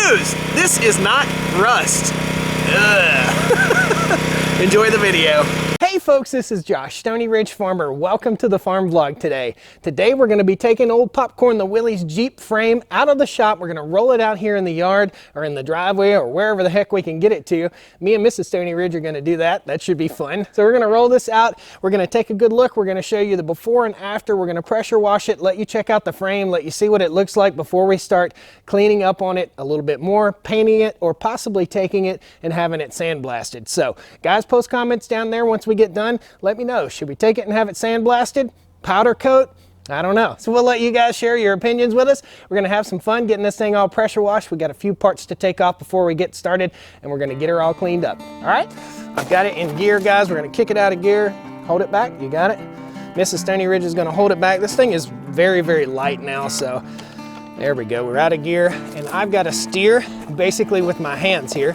news. This is not rust. Enjoy the video. Hey folks, this is Josh, Stoney Ridge Farmer. Welcome to the farm vlog today. Today we're going to be taking old Popcorn the Willys Jeep frame out of the shop. We're going to roll it out here in the yard or in the driveway or wherever the heck we can get it to. Me and Mrs. Stoney Ridge are going to do that. That should be fun. So we're going to roll this out. We're going to take a good look. We're going to show you the before and after. We're going to pressure wash it, let you check out the frame, let you see what it looks like before we start cleaning up on it a little bit more, painting it, or possibly taking it and having it sandblasted. So guys, post comments down there once we get done. Let me know. Should we take it and have it sandblasted? Powder coat? I don't know. So we'll let you guys share your opinions with us. We're going to have some fun getting this thing all pressure washed. We got a few parts to take off before we get started, and we're going to get her all cleaned up. All right? I've got it in gear, guys. We're going to kick it out of gear. Hold it back. You got it? Mrs. Stoney Ridge is going to hold it back. This thing is very, very light now, so there we go. We're out of gear, and I've got to steer basically with my hands here.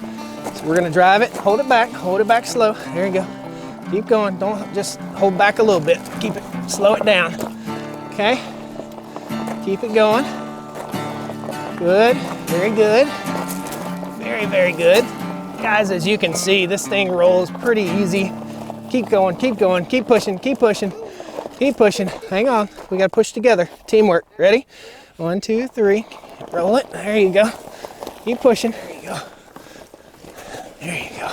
So we're going to drive it. Hold it back slow. There you go. Keep going, don't just hold back a little bit. Keep it, slow it down. Okay, keep it going. Good, very good. Very, very good. Guys, as you can see, this thing rolls pretty easy. Keep going, keep going, keep pushing, keep pushing, keep pushing. Hang on, we gotta push together. Teamwork, ready? 1, 2, 3, roll it, there you go. Keep pushing, there you go. There you go.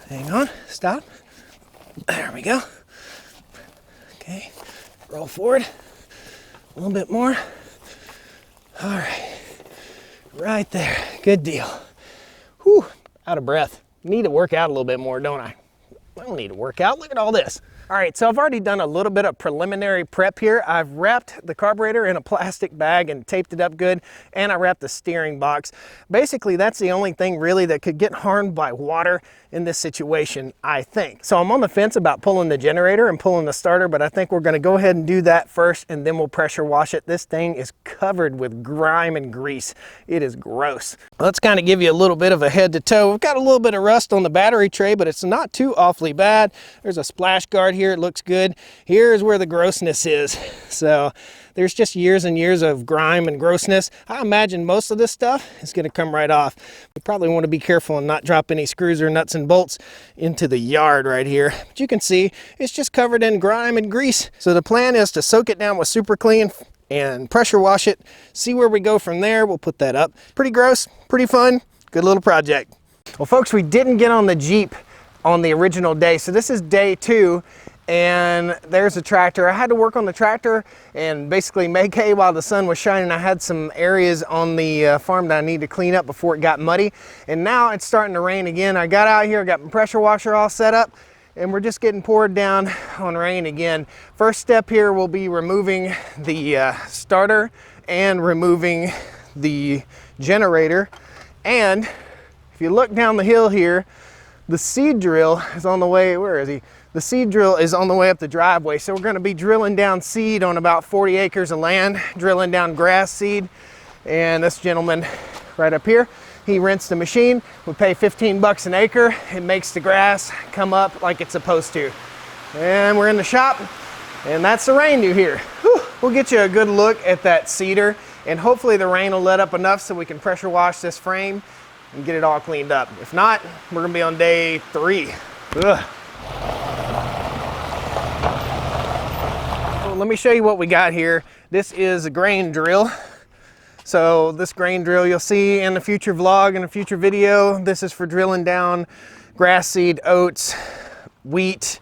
Hang on, stop. There we go. Okay, roll forward. A little bit more. All right, right there, good deal. Whew, out of breath. Need to work out a little bit more, don't I? I don't need to work out, look at all this. All right, so I've already done a little bit of preliminary prep here. I've wrapped the carburetor in a plastic bag and taped it up good, and I wrapped the steering box. Basically, that's the only thing really that could get harmed by water in this situation, I think. So I'm on the fence about pulling the generator and pulling the starter, but I think we're gonna go ahead and do that first, and then we'll pressure wash it. This thing is covered with grime and grease. It is gross. Let's kind of give you a little bit of a head to toe. We've got a little bit of rust on the battery tray, but it's not too awfully bad. There's a splash guard here. It looks good. Here's where the grossness is. So there's just years and years of grime and grossness. I imagine most of this stuff is going to come right off. We probably want to be careful and not drop any screws or nuts and bolts into the yard right here. But you can see it's just covered in grime and grease. So the plan is to soak it down with super clean and pressure wash it. See where we go from there. We'll put that up. Pretty gross, pretty fun, good little project. Well, folks, we didn't get on the Jeep on the original day. So this is day 2. And there's a tractor. I had to work on the tractor and basically make hay while the sun was shining. I had some areas on the farm that I need to clean up before it got muddy. And now it's starting to rain again. I got out here, got my pressure washer all set up, and we're just getting poured down on rain again. First step here will be removing the starter and removing the generator. And if you look down the hill here, the seed drill is on the way. Where is he? The seed drill is on the way up the driveway. So we're going to be drilling down seed on about 40 acres of land, drilling down grass seed. And this gentleman right up here, he rents the machine. We pay 15 bucks an acre. It makes the grass come up like it's supposed to. And we're in the shop, and that's the rain you hear. Whew. We'll get you a good look at that cedar, and hopefully the rain will let up enough so we can pressure wash this frame and get it all cleaned up. If not, we're gonna be on day 3. Ugh. Let me show you what we got here. This is a grain drill. So this grain drill you'll see in a future vlog, in a future video. This is for drilling down grass seed, oats, wheat,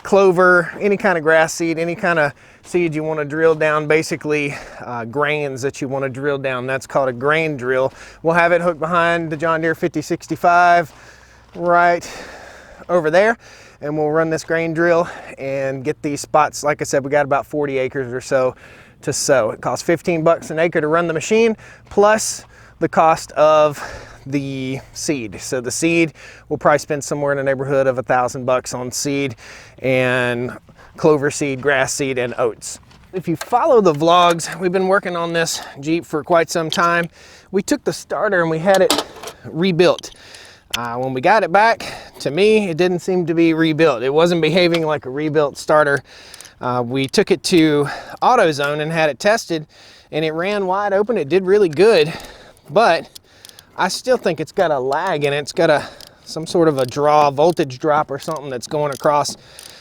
clover, any kind of grass seed, any kind of seed you want to drill down, basically grains that you want to drill down. That's called a grain drill. We'll have it hooked behind the John Deere 5065 right over there. And we'll run this grain drill and get these spots. Like I said, we got about 40 acres or so to sow. It costs 15 bucks an acre to run the machine, plus the cost of the seed. So the seed, we'll probably spend somewhere in the neighborhood of $1,000 on seed and clover seed, grass seed, and oats. If you follow the vlogs, we've been working on this Jeep for quite some time. We took the starter and we had it rebuilt. When we got it back, to me, it didn't seem to be rebuilt. It wasn't behaving like a rebuilt starter. We took it to AutoZone and had it tested, and it ran wide open. It did really good, but I still think it's got a lag in it. It's got some sort of a voltage drop or something that's going across.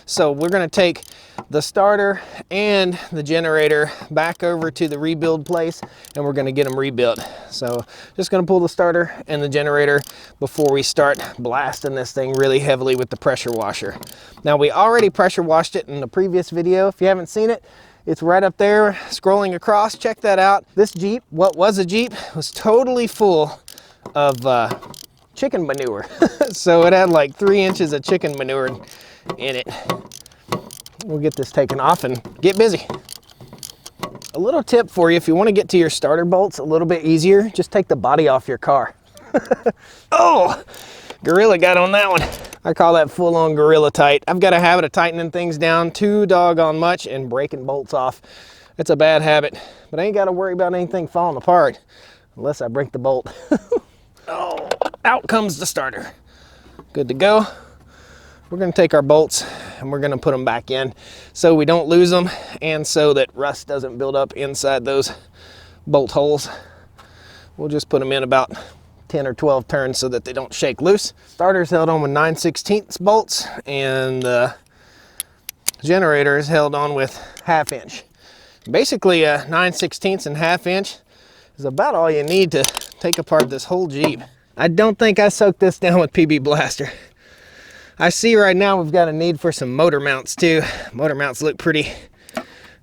So we're gonna take the starter and the generator back over to the rebuild place, and we're gonna get them rebuilt. So just gonna pull the starter and the generator before we start blasting this thing really heavily with the pressure washer. Now, we already pressure washed it in the previous video. If you haven't seen it, it's right up there scrolling across. Check that out. This Jeep, what was a Jeep, was totally full of chicken manure. So it had like 3 inches of chicken manure in it. We'll get this taken off and get busy. A little tip for you, if you want to get to your starter bolts a little bit easier, just take the body off your car. Oh, Gorilla got on that one. I call that full-on Gorilla tight. I've got a habit of tightening things down too doggone much and breaking bolts off. It's a bad habit, but I ain't got to worry about anything falling apart unless I break the bolt. Oh, out comes the starter. Good to go. We're gonna take our bolts and we're gonna put them back in so we don't lose them and so that rust doesn't build up inside those bolt holes. We'll just put them in about 10 or 12 turns so that they don't shake loose. Starter's held on with 9/16 bolts, and the generator is held on with 1/2 inch. Basically, 9/16 and 1/2 inch is about all you need to take apart this whole Jeep. I don't think I soaked this down with PB Blaster. I see right now we've got a need for some motor mounts too. Motor mounts look pretty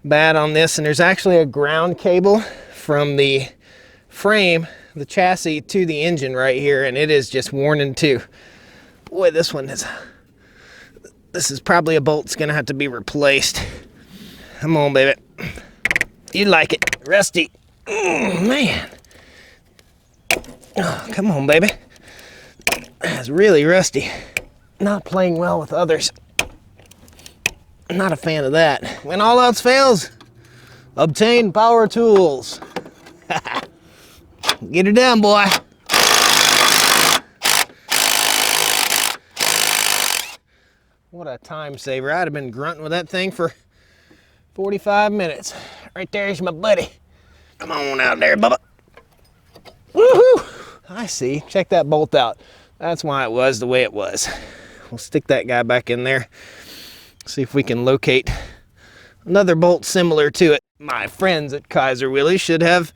bad on this, and there's actually a ground cable from the frame, the chassis, to the engine right here, and it is just worn in two. Boy, this is probably a bolt that's gonna have to be replaced. Come on, baby. You like it, rusty. Man. Oh, come on, baby. That's really rusty. Not playing well with others. Not a fan of that. When all else fails, obtain power tools. Get her done, boy. What a time saver. I'd have been grunting with that thing for 45 minutes. Right there's my buddy. Come on out there, Bubba. Woohoo! I see. Check that bolt out. That's why it was the way it was. We'll stick that guy back in there. See if we can locate another bolt similar to it. My friends at Kaiser Willys should have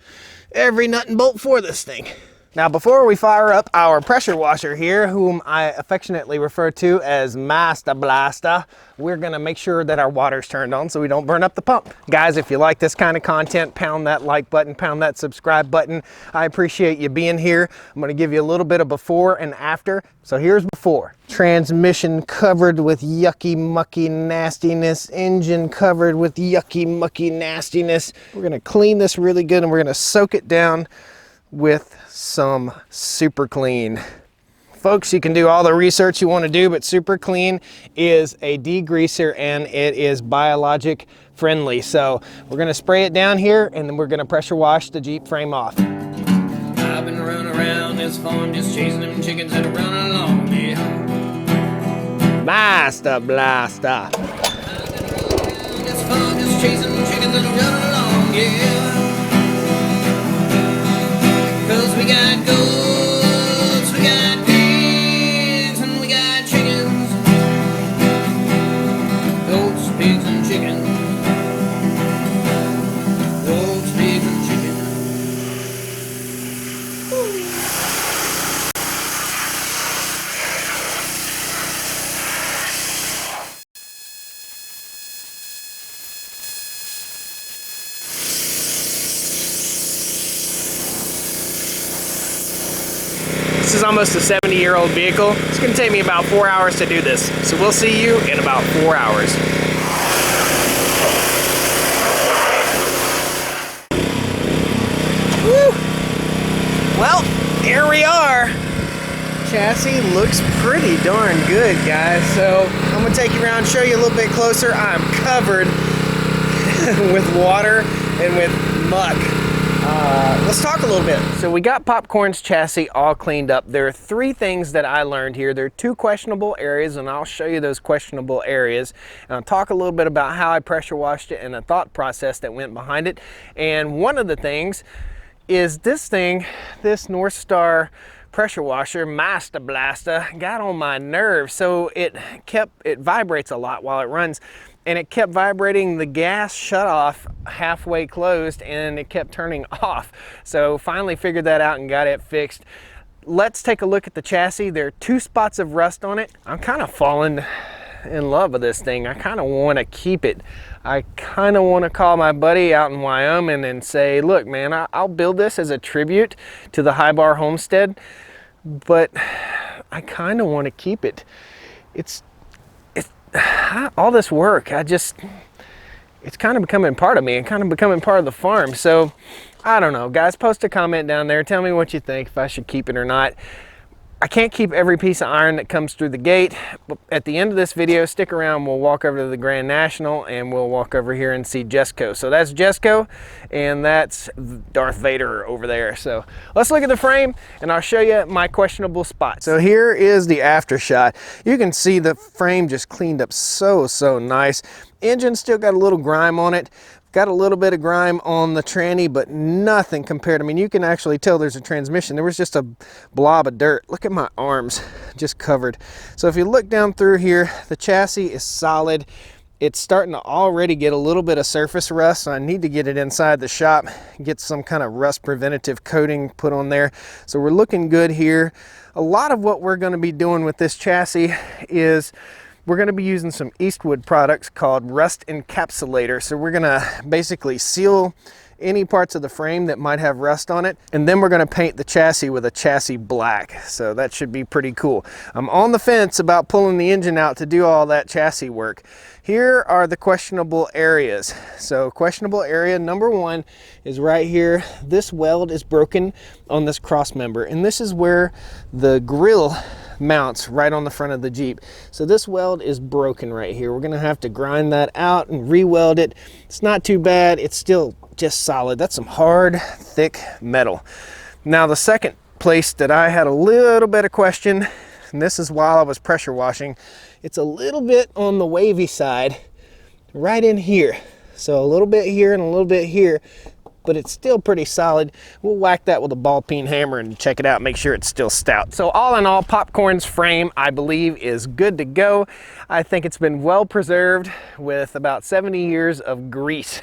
every nut and bolt for this thing. Now, before we fire up our pressure washer here, whom I affectionately refer to as Master Blaster, we're gonna make sure that our water's turned on so we don't burn up the pump. Guys, if you like this kind of content, pound that like button, pound that subscribe button. I appreciate you being here. I'm gonna give you a little bit of before and after. So here's before. Transmission covered with yucky, mucky nastiness. Engine covered with yucky, mucky nastiness. We're gonna clean this really good and we're gonna soak it down with some Super Clean. Folks, you can do all the research you want to do, but Super Clean is a degreaser and it is biologic friendly. So we're going to spray it down here and then we're going to pressure wash the Jeep frame off. I've been running around this farm just chasing them chickens that are running along, yeah. Master Blaster. I've been running around this farm just chasing them chickens that are running along, yeah. 'Cause we got goats, we got pigs, and we got chickens. Goats, pigs, and chickens. Goats, pigs, and chickens. This is almost a 70-year-old vehicle. It's gonna take me about 4 hours to do this. So we'll see you in about 4 hours. Woo! Well, here we are. Chassis looks pretty darn good, guys. So I'm gonna take you around, show you a little bit closer. I'm covered with water and with muck. let's talk a little bit. So we got Popcorn's chassis all cleaned up. There are 3 things that I learned here. There are 2 questionable areas, and I'll show you those questionable areas. And I'll talk a little bit about how I pressure washed it and the thought process that went behind it. And one of the things is this thing, this North Star pressure washer, Master Blaster, got on my nerves. So it vibrates a lot while it runs. And it kept vibrating, the gas shut off halfway closed, and it kept turning off. So finally figured that out and got it fixed. Let's take a look at the chassis. There are 2 spots of rust on it. I'm kind of falling in love with this thing. I kind of want to keep it. I kind of want to call my buddy out in Wyoming and say, look man, I'll build this as a tribute to the High Bar homestead, but I kind of want to keep it. It's all this work, it's kind of becoming part of me and kind of becoming part of the farm. So I don't know, guys, post a comment down there, tell me what you think, if I should keep it or not. I can't keep every piece of iron that comes through the gate, but at the end of this video, stick around, we'll walk over to the Grand National and we'll walk over here and see Jesco. So that's Jesco and that's Darth Vader over there. So let's look at the frame and I'll show you my questionable spots. So here is the after shot. You can see the frame just cleaned up so nice. Engine still got a little grime on it. Got a little bit of grime on the tranny, but nothing compared. I mean, you can actually tell there's a transmission. There was just a blob of dirt. Look at my arms, just covered. So if you look down through here, the chassis is solid. It's starting to already get a little bit of surface rust, so I need to get it inside the shop, get some kind of rust preventative coating put on there. So we're looking good here. A lot of what we're going to be doing with this chassis is we're going to be using some Eastwood products called Rust Encapsulator. So we're going to basically seal any parts of the frame that might have rust on it, and then we're going to paint the chassis with a chassis black. So that should be pretty cool. I'm on the fence about pulling the engine out to do all that chassis work. Here are the questionable areas. So questionable area number 1 is right here. This weld is broken on this cross member, and this is where the grill mounts right on the front of the Jeep. So this weld is broken right here. We're gonna have to grind that out and re-weld it. It's not too bad. It's still just solid. That's some hard, thick metal. Now the second place that I had a little bit of question, and this is while I was pressure washing, it's a little bit on the wavy side right in here. So a little bit here and a little bit here, but it's still pretty solid. We'll whack that with a ball peen hammer and check it out, make sure it's still stout. So all in all, Popcorn's frame, I believe, is good to go. I think it's been well preserved with about 70 years of grease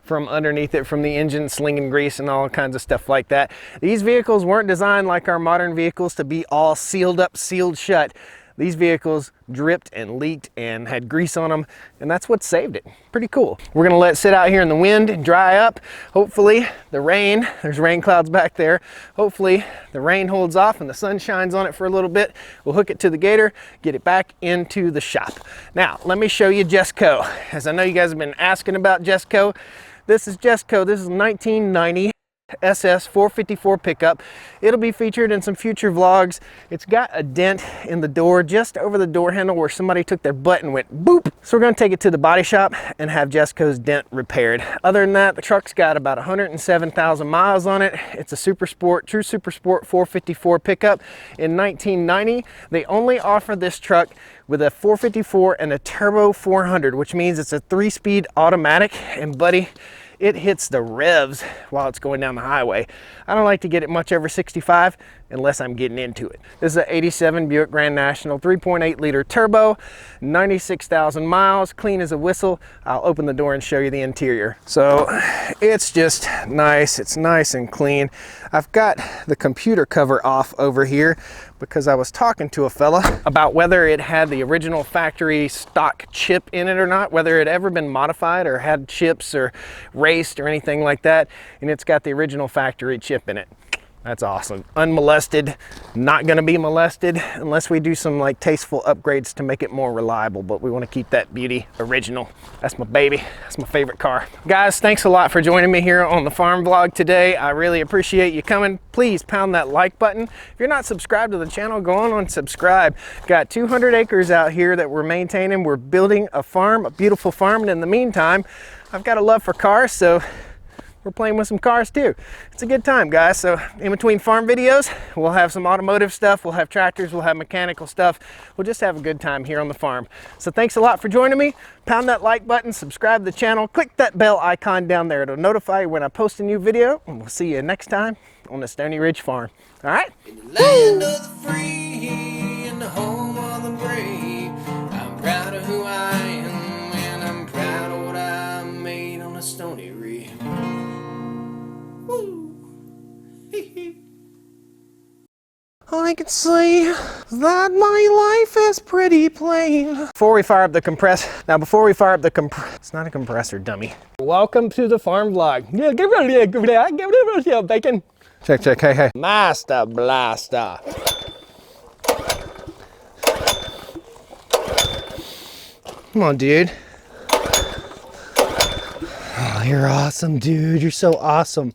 from underneath it, from the engine slinging grease and all kinds of stuff like that. These vehicles weren't designed like our modern vehicles to be all sealed up, sealed shut. These vehicles dripped and leaked and had grease on them, and that's what saved it. Pretty cool. We're gonna let it sit out here in the wind and dry up. Hopefully the rain, there's rain clouds back there. Hopefully the rain holds off and the sun shines on it for a little bit. We'll hook it to the gator, get it back into the shop. Now, let me show you Jesco. As I know you guys have been asking about Jesco. This is Jesco. This is 1990. SS 454 pickup. It'll be featured in some future vlogs. It's got a dent in the door just over the door handle where somebody took their butt and went boop. So we're going to take it to the body shop and have Jesco's dent repaired. Other than that, the truck's got about 107,000 miles on it. It's a super sport, true super sport 454 pickup. In 1990, they only offer this truck with a 454 and a turbo 400, which means it's a 3-speed automatic. And buddy, it hits the revs while it's going down the highway. I don't like to get it much over 65 unless I'm getting into it. This is an 87 Buick Grand National 3.8 liter turbo, 96,000 miles, clean as a whistle. I'll open the door and show you the interior. So it's just nice. It's nice and clean. I've got the computer cover off over here because I was talking to a fella about whether it had the original factory stock chip in it or not, whether it ever been modified or had chips or raced or anything like that. And it's got the original factory chip in it. That's awesome. Unmolested, not gonna be molested unless we do some like tasteful upgrades to make it more reliable, but we wanna keep that beauty original. That's my baby, that's my favorite car. Guys, thanks a lot for joining me here on the farm vlog today. I really appreciate you coming. Please pound that like button. If you're not subscribed to the channel, go on and subscribe. Got 200 acres out here that we're maintaining. We're building a farm, a beautiful farm, and in the meantime, I've got a love for cars, so we're playing with some cars too. It's a good time, guys. So in between farm videos, we'll have some automotive stuff, we'll have tractors, we'll have mechanical stuff. We'll just have a good time here on the farm. So thanks a lot for joining me. Pound that like button, subscribe to the channel, click that bell icon down there. It'll notify you when I post a new video, and we'll see you next time on the Stoney Ridge Farm. All right? In the land of the free and the home of the brave, I'm proud of who I am, and I'm proud of what I made on the Stoney Ridge. Woo! I can see that my life is pretty plain. Before we fire up the it's not a compressor, dummy. Welcome to the farm vlog. Yeah, give it a bacon. Check, hey. Master Blaster. Come on, dude. Oh, you're awesome, dude. You're so awesome.